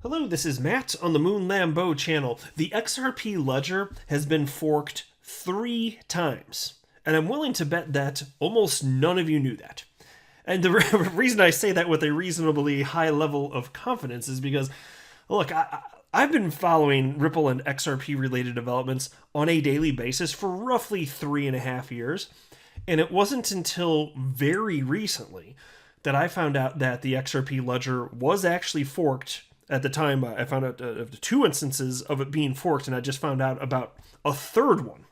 Hello, this is Matt on the Moon Lambeau channel. The XRP ledger has been forked 3 times, and I'm willing to bet that almost none of you knew that. And the reason I say that with a reasonably high level of confidence is because, look, I've been following Ripple and XRP related developments on a daily basis for roughly 3.5 years, and it wasn't until very recently that I found out that the XRP ledger was actually forked. At the time, I found out of 2 instances of it being forked, and I just found out about a third one.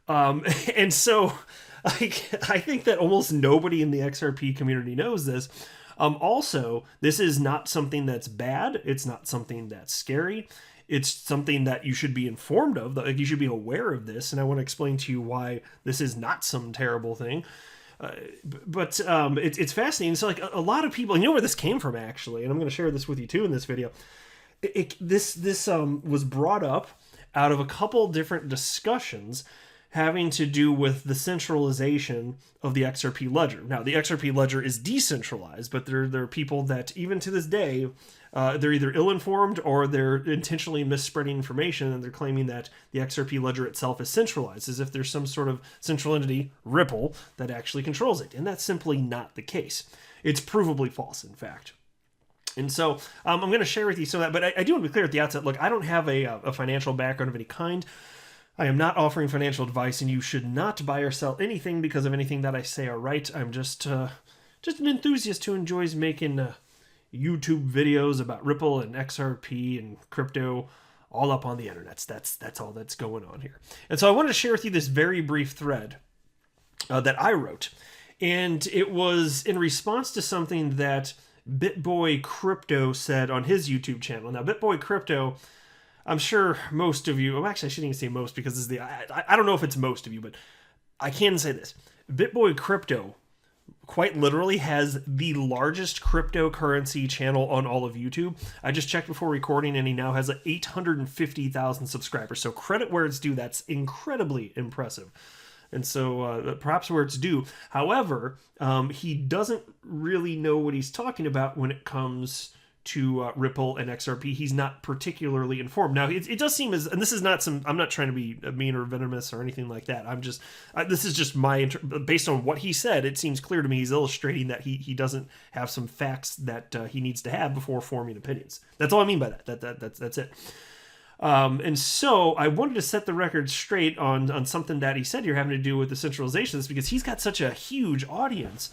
And so I think that almost nobody in the XRP community knows this. Also, this is not something that's bad. It's not something that's scary. It's something that you should be informed of. Like, you should be aware of this, and I want to explain to you why this is not some terrible thing. But it's fascinating. So, like, a lot of people, you know where this came from, actually, and I'm going to share this with you too in this video. This was brought up out of a couple different discussions having to do with the centralization of the XRP ledger. Now, the XRP ledger is decentralized, but there are people that, even to this day, they're either ill-informed or they're intentionally misspreading information, and they're claiming that the XRP ledger itself is centralized, as if there's some sort of central entity, Ripple, that actually controls it. And that's simply not the case. It's provably false, in fact. And so I'm going to share with you some of that, but I do want to be clear at the outset. Look, I don't have a financial background of any kind. I am not offering financial advice, and you should not buy or sell anything because of anything that I say are right. I'm just an enthusiast who enjoys making YouTube videos about Ripple and XRP and crypto all up on the internet. That's all that's going on here. And so I wanted to share with you this very brief thread that I wrote. And it was in response to something that Bitboy Crypto said on his YouTube channel. Now, Bitboy Crypto, I'm sure most of you, well, actually I shouldn't even say most because this is I don't know if it's most of you, but I can say this. Bitboy Crypto quite literally has the largest cryptocurrency channel on all of YouTube. I just checked before recording, and he now has 850,000 subscribers. So credit where it's due. That's incredibly impressive. And so perhaps where it's due. However, he doesn't really know what he's talking about when it comes to Ripple and XRP. He's not particularly informed. Now, it does seem as, and this is not some, I'm not trying to be mean or venomous or anything like that. This is just my, based on what he said, it seems clear to me he's illustrating that he doesn't have some facts that he needs to have before forming opinions. That's all I mean by that. That's it. And so I wanted to set the record straight on something that he said here having to do with the centralization of this, because he's got such a huge audience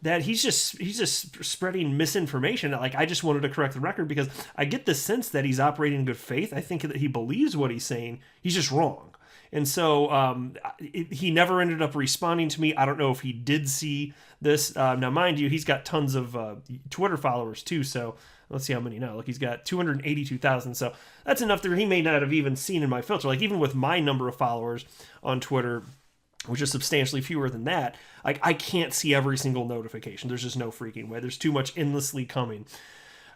that he's just spreading misinformation. Like, I just wanted to correct the record because I get the sense that he's operating in good faith. I think that he believes what he's saying. He's just wrong. And so he never ended up responding to me. I don't know if he did see this. Now, mind you, he's got tons of Twitter followers too. So let's see how many now. Look, he's got 282,000. So that's enough that he may not have even seen in my filter. Like, even with my number of followers on Twitter, which is substantially fewer than that, I can't see every single notification. There's just no freaking way. There's too much endlessly coming.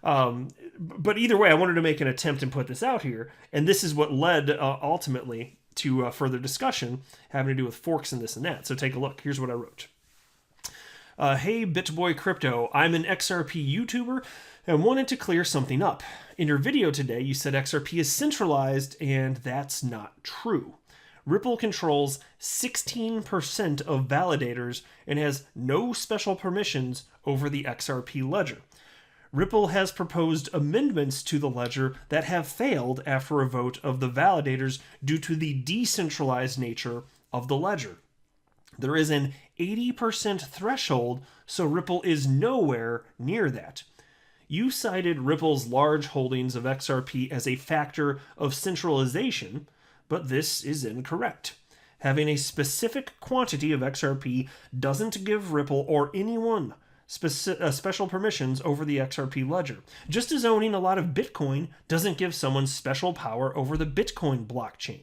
But either way, I wanted to make an attempt and put this out here. And this is what led ultimately to further discussion having to do with forks and this and that. So take a look. Here's what I wrote. Hey, Bitboy Crypto. I'm an XRP YouTuber and wanted to clear something up. In your video today, you said XRP is centralized, and that's not true. Ripple controls 16% of validators and has no special permissions over the XRP ledger. Ripple has proposed amendments to the ledger that have failed after a vote of the validators due to the decentralized nature of the ledger. There is an 80% threshold, so Ripple is nowhere near that. You cited Ripple's large holdings of XRP as a factor of centralization, but this is incorrect. Having a specific quantity of XRP doesn't give Ripple or anyone special permissions over the XRP ledger, just as owning a lot of Bitcoin doesn't give someone special power over the Bitcoin blockchain.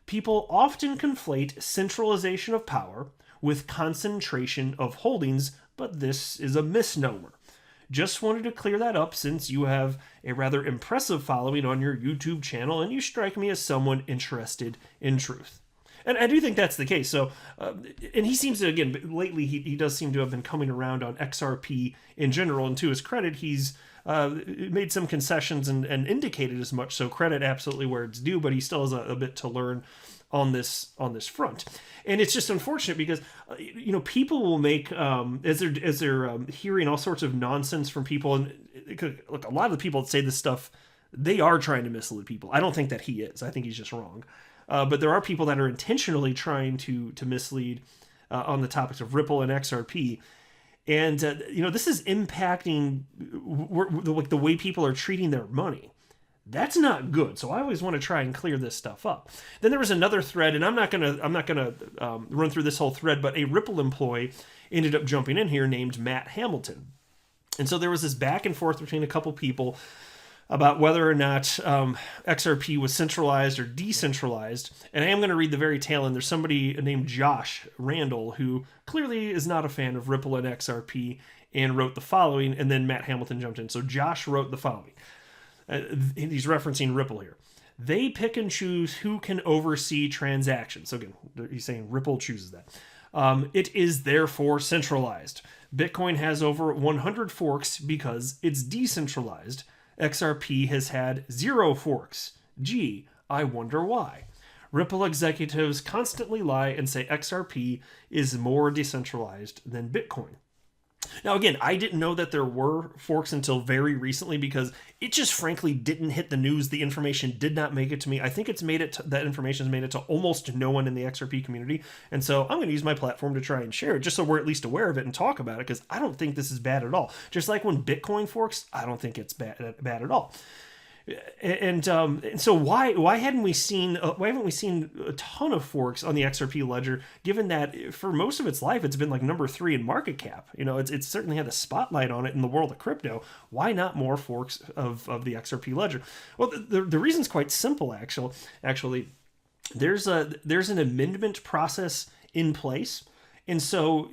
People often conflate centralization of power with concentration of holdings, but this is a misnomer. Just wanted to clear that up since you have a rather impressive following on your YouTube channel and you strike me as someone interested in truth. And I do think that's the case. So, and he seems to, again, lately he does seem to have been coming around on XRP in general. And to his credit, he's made some concessions and indicated as much. So credit absolutely where it's due, but he still has a bit to learn on this front. And it's just unfortunate because people will make as they're hearing all sorts of nonsense from people, and look, a lot of the people that say this stuff, they are trying to mislead people. I don't think that he is. I think he's just wrong. But there are people that are intentionally trying to mislead on the topics of Ripple and XRP. And, this is impacting the way people are treating their money. That's not good. So I always want to try and clear this stuff up. Then there was another thread, and I'm not gonna run through this whole thread, but a Ripple employee ended up jumping in here named Matt Hamilton. And so there was this back and forth between a couple people about whether or not XRP was centralized or decentralized. And I am going to read the very tail end. There's somebody named Josh Randall who clearly is not a fan of Ripple and XRP and wrote the following, and then Matt Hamilton jumped in. So Josh wrote the following. He's referencing Ripple here. They pick and choose who can oversee transactions. So again, he's saying Ripple chooses that. It is therefore centralized. Bitcoin has over 100 forks because it's decentralized. XRP has had 0 forks. Gee, I wonder why. Ripple executives constantly lie and say XRP is more decentralized than Bitcoin. Now, again, I didn't know that there were forks until very recently because it just frankly didn't hit the news. The information did not make it to me. I think that information has made it to almost no one in the XRP community. And so I'm going to use my platform to try and share it just so we're at least aware of it and talk about it, because I don't think this is bad at all. Just like when Bitcoin forks, I don't think it's bad at all. And so why haven't we seen a ton of forks on the XRP ledger, given that for most of its life it's been like number 3 in market cap? It's certainly had the spotlight on it in the world of crypto. Why not more forks of the XRP ledger? Well, the reason's quite simple. Actually, there's an amendment process in place, and so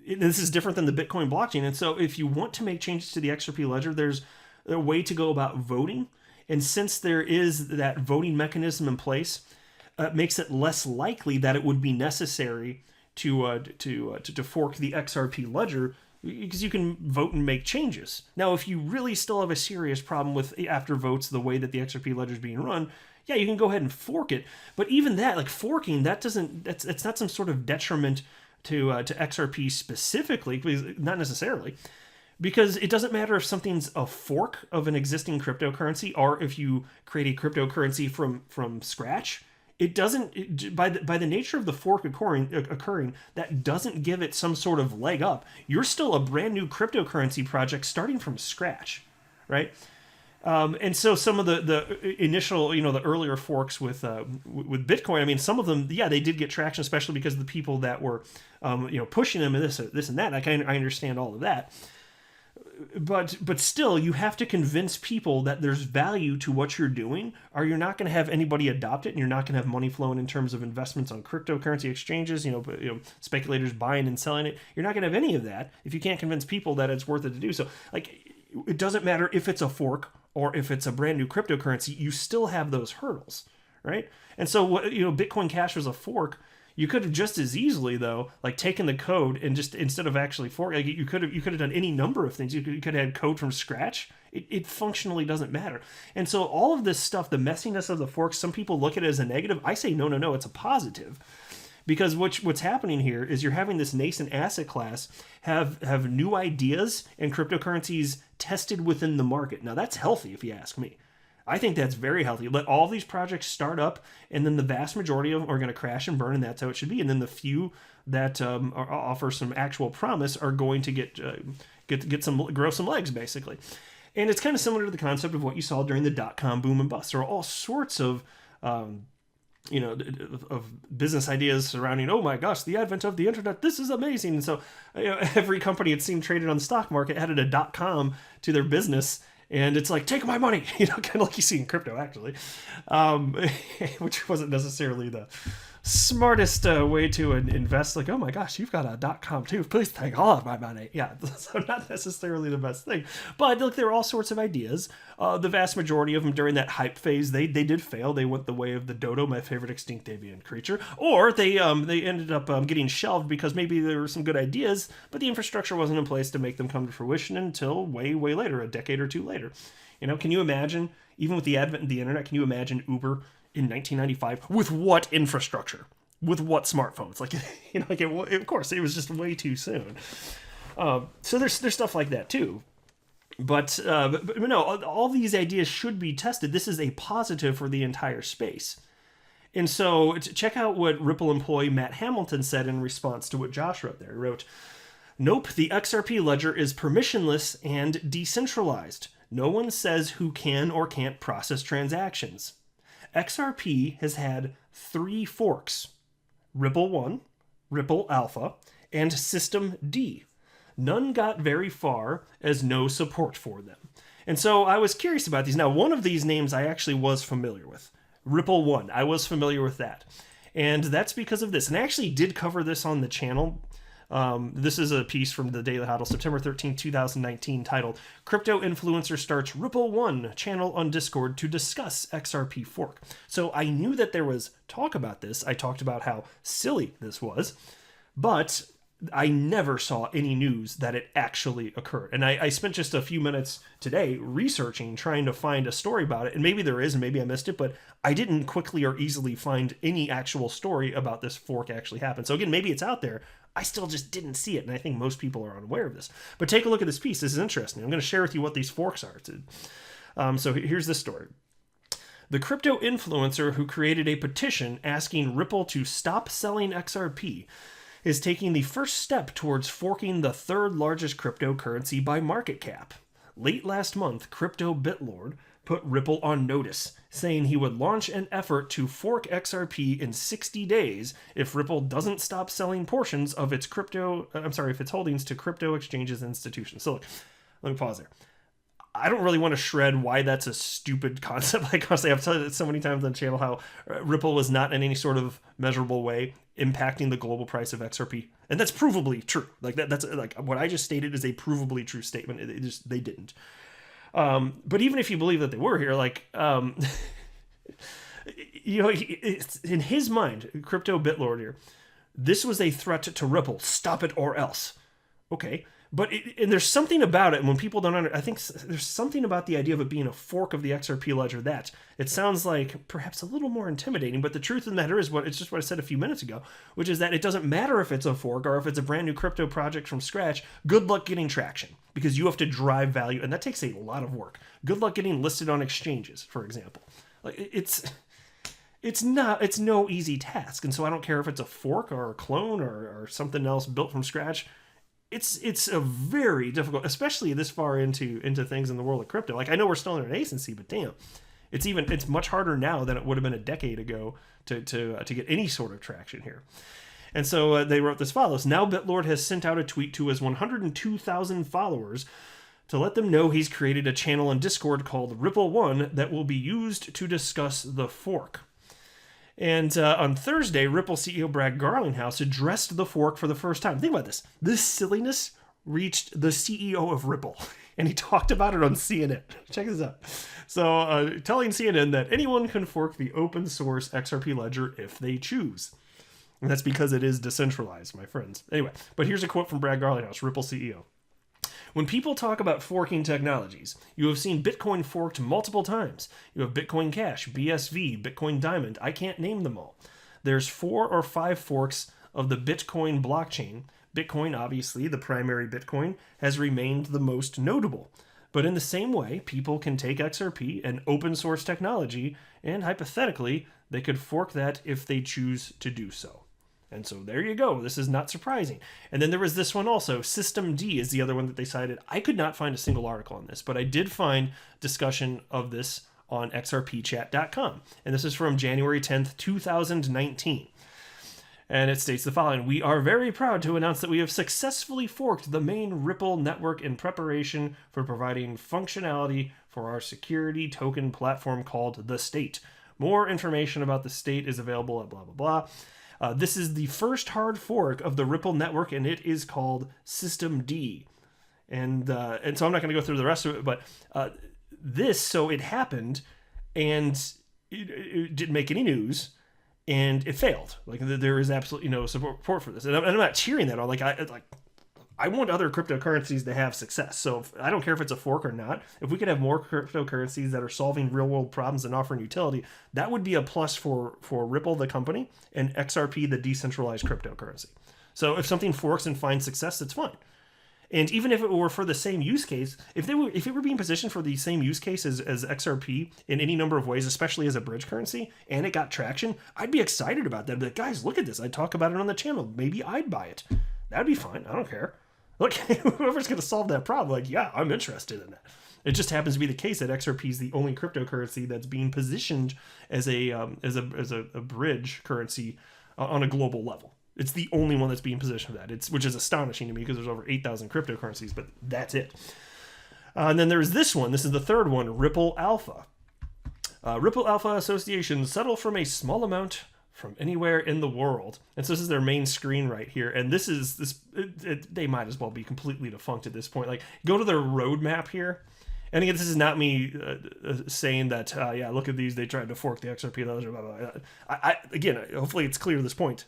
this is different than the Bitcoin blockchain. And so if you want to make changes to the XRP ledger, there's a way to go about voting. And since there is that voting mechanism in place, it makes it less likely that it would be necessary to fork the XRP ledger, because you can vote and make changes. Now, if you really still have a serious problem with after votes the way that the XRP ledger is being run, yeah, you can go ahead and fork it. But even that, like forking, that's not some sort of detriment to XRP specifically, not necessarily. Because it doesn't matter if something's a fork of an existing cryptocurrency or if you create a cryptocurrency from scratch. It doesn't, by the nature of the fork occurring, that doesn't give it some sort of leg up. You're still a brand new cryptocurrency project starting from scratch, right? And so some of the initial, the earlier forks with Bitcoin, I mean, some of them, yeah, they did get traction, especially because of the people that were, pushing them and this and that. I understand all of that. But still, you have to convince people that there's value to what you're doing, or you're not going to have anybody adopt it, and you're not going to have money flowing in terms of investments on cryptocurrency exchanges, speculators buying and selling it. You're not going to have any of that if you can't convince people that it's worth it to do so. Like, it doesn't matter if it's a fork or if it's a brand new cryptocurrency, you still have those hurdles, right? And so, Bitcoin Cash was a fork. You could have just as easily, though, like taken the code and just instead of actually fork, you could have done any number of things. You could have had code from scratch. It functionally doesn't matter. And so all of this stuff, the messiness of the forks, some people look at it as a negative. I say no, it's a positive, because what's happening here is you're having this nascent asset class have new ideas and cryptocurrencies tested within the market. Now that's healthy, if you ask me. I think that's very healthy. Let all these projects start up, and then the vast majority of them are going to crash and burn, and that's how it should be. And then the few that offer some actual promise are going to grow some legs, basically. And it's kind of similar to the concept of what you saw during the dot-com boom and bust. There are all sorts of business ideas surrounding, oh my gosh, the advent of the internet, this is amazing. And so every company, it seemed, traded on the stock market added a .com to their business. And it's like, take my money, kind of like you see in crypto, actually, which wasn't necessarily smartest way to invest. Like, oh my gosh, you've got a .com too. Please take all of my money. Yeah, so not necessarily the best thing. But look, there are all sorts of ideas. The vast majority of them during that hype phase, they did fail. They went the way of the dodo, my favorite extinct avian creature, or they ended up getting shelved because maybe there were some good ideas, but the infrastructure wasn't in place to make them come to fruition until way later, a decade or two later. Can you imagine, even with the advent of the internet, can you imagine Uber in 1995 with what infrastructure, with what smartphones? Like, of course, it was just way too soon. So there's stuff like that too. But no, all these ideas should be tested. This is a positive for the entire space. And so check out what Ripple employee Matt Hamilton said in response to what Josh wrote there. He wrote, "Nope, the XRP ledger is permissionless and decentralized. No one says who can or can't process transactions. XRP has had 3 forks: Ripple 1, Ripple Alpha, and System D. None got very far, as no support for them." And so I was curious about these. Now, one of these names I actually was familiar with. Ripple 1, I was familiar with that. And that's because of this. And I actually did cover this on the channel. This is a piece from the Daily Hodl, September 13, 2019, titled "Crypto Influencer Starts Ripple 1 Channel on Discord to Discuss XRP Fork." So I knew that there was talk about this. I talked about how silly this was, but I never saw any news that it actually occurred. And I spent just a few minutes today researching, trying to find a story about it. And maybe there is, and maybe I missed it, but I didn't quickly or easily find any actual story about this fork actually happened. So again, maybe it's out there. I still just didn't see it, and I think most people are unaware of this. But take a look at this piece. This is interesting. I'm going to share with you what these forks are. So here's this story. The crypto influencer who created a petition asking Ripple to stop selling XRP is taking the first step towards forking the third largest cryptocurrency by market cap. Late last month, crypto bitlord put Ripple on notice, saying he would launch an effort to fork XRP in 60 days if Ripple doesn't stop selling portions of its holdings to crypto exchanges and institutions. So look, let me pause there. I don't really want to shred why that's a stupid concept. Like, honestly, I've told it so many times on the channel how Ripple was not in any sort of measurable way impacting the global price of XRP. And that's provably true. Like that's like what I just stated is a provably true statement. They didn't. But even if you believe that they were here, like, it's, in his mind, crypto bitlord here, this was a threat to Ripple. Stop it or else. Okay. But and there's something about it, and when people don't I think there's something about the idea of it being a fork of the XRP ledger that it sounds like perhaps a little more intimidating. But the truth of the matter is, it's just what I said a few minutes ago, which is that it doesn't matter if it's a fork or if it's a brand new crypto project from scratch. Good luck getting traction, because you have to drive value, and that takes a lot of work. Good luck getting listed on exchanges, for example. Like it's no easy task, and so I don't care if it's a fork or a clone or something else built from scratch. It's a very difficult, especially this far into things in the world of crypto. Like, I know we're still in an nascency, but damn, it's much harder now than it would have been a decade ago to get any sort of traction here. And so they wrote this follows: "Now bitlord has sent out a tweet to his 102,000 followers to let them know he's created a channel on Discord called Ripple 1 that will be used to discuss the fork." And on Thursday, Ripple CEO Brad Garlinghouse addressed the fork for the first time. Think about this. This silliness reached the CEO of Ripple, and he talked about it on CNN. Check this out. So telling CNN that anyone can fork the open source XRP ledger if they choose. And that's because it is decentralized, my friends. Anyway, but here's a quote from Brad Garlinghouse, Ripple CEO. "When people talk about forking technologies, you have seen Bitcoin forked multiple times. You have Bitcoin Cash, BSV, Bitcoin Diamond. I can't name them all. There's 4 or 5 forks of the Bitcoin blockchain. Bitcoin, obviously, the primary Bitcoin, has remained the most notable. But in the same way, people can take XRP, an open source technology, and hypothetically, they could fork that if they choose to do so." And so there you go. This is not surprising. And then there was this one also. System D is the other one that they cited. I could not find a single article on this, but I did find discussion of this on xrpchat.com. And this is from January 10th, 2019. And it states the following: "We are very proud to announce that we have successfully forked the main Ripple network in preparation for providing functionality for our security token platform called The State. More information about the state is available at blah, blah, blah. This is the first hard fork of the Ripple network, and it is called System D. And so I'm not going to go through the rest of it, but so it happened, and it didn't make any news, and it failed. Like, there is absolutely no support for this. And I'm not cheering that on. I want other cryptocurrencies to have success. So I don't care if it's a fork or not. If we could have more cryptocurrencies that are solving real world problems and offering utility, that would be a plus for Ripple, the company, and XRP, the decentralized cryptocurrency. So if something forks and finds success, that's fine. And even if it were for the same use case, if it were being positioned for the same use case as XRP in any number of ways, especially as a bridge currency, and it got traction, I'd be excited about that. I'd be like, guys, look at this. I'd talk about it on the channel. Maybe I'd buy it. That'd be fine. I don't care. Look, whoever's going to solve that problem, like, yeah, I'm interested in that. It just happens to be the case that XRP is the only cryptocurrency that's being positioned as a bridge currency on a global level. It's the only one that's being positioned for that. Which is astonishing to me because there's over 8,000 cryptocurrencies, but that's it. And then there's this one. This is the third one, Ripple Alpha. Ripple Alpha Association settle from a small amount from anywhere in the world. And so this is their main screen right here. And they might as well be completely defunct at this point. Like, go to their roadmap here. And again, this is not me saying that, yeah, look at these. They tried to fork the XRP. Blah, blah, blah. Again, hopefully it's clear at this point.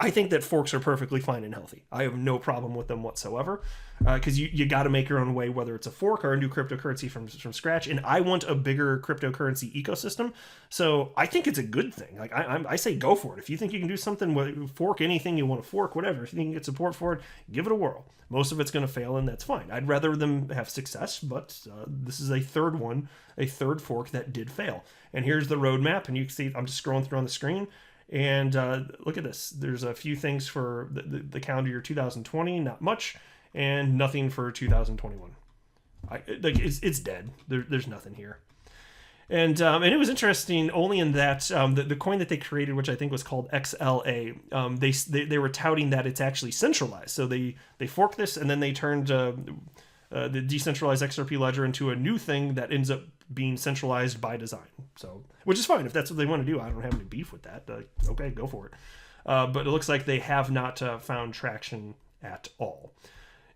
I think that forks are perfectly fine and healthy. I have no problem with them whatsoever, because you got to make your own way, whether it's a fork or a new cryptocurrency from scratch. And I want a bigger cryptocurrency ecosystem, so I think it's a good thing. Like, I say go for it. If you think you can do something, fork anything you want to fork, whatever. If you think you can get support for it, give it a whirl. Most of it's going to fail, and that's fine. I'd rather them have success, but this is a third fork that did fail. And here's the roadmap, and you can see I'm just scrolling through on the screen. And look at this. There's a few things for the calendar year 2020, not much, and nothing for 2021. It's dead. There's nothing here. And it was interesting only in that the coin that they created, which I think was called XLA, they were touting that it's actually centralized. So they forked this, and then they turned the decentralized XRP ledger into a new thing that ends up being centralized by design. So, which is fine if that's what they want to do. I don't have any beef with that. Okay, go for it. But it looks like they have not found traction at all.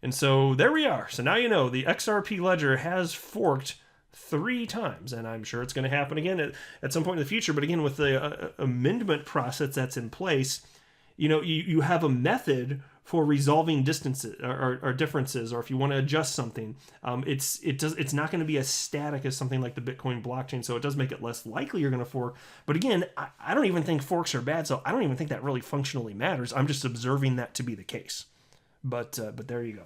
And so there we are. So now you know the XRP ledger has forked 3 times, and I'm sure it's going to happen again at some point in the future. But again, with the amendment process that's in place, you have a method for resolving distances or differences, or if you want to adjust something, it's not going to be as static as something like the Bitcoin blockchain. So it does make it less likely you're going to fork. But again, I don't even think forks are bad, so I don't even think that really functionally matters. I'm just observing that to be the case. But there you go.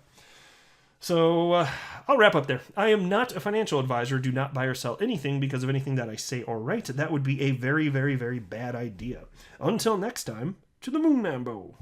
So I'll wrap up there. I am not a financial advisor. Do not buy or sell anything because of anything that I say or write. That would be a very, very, very bad idea. Until next time, to the moon, Mambo.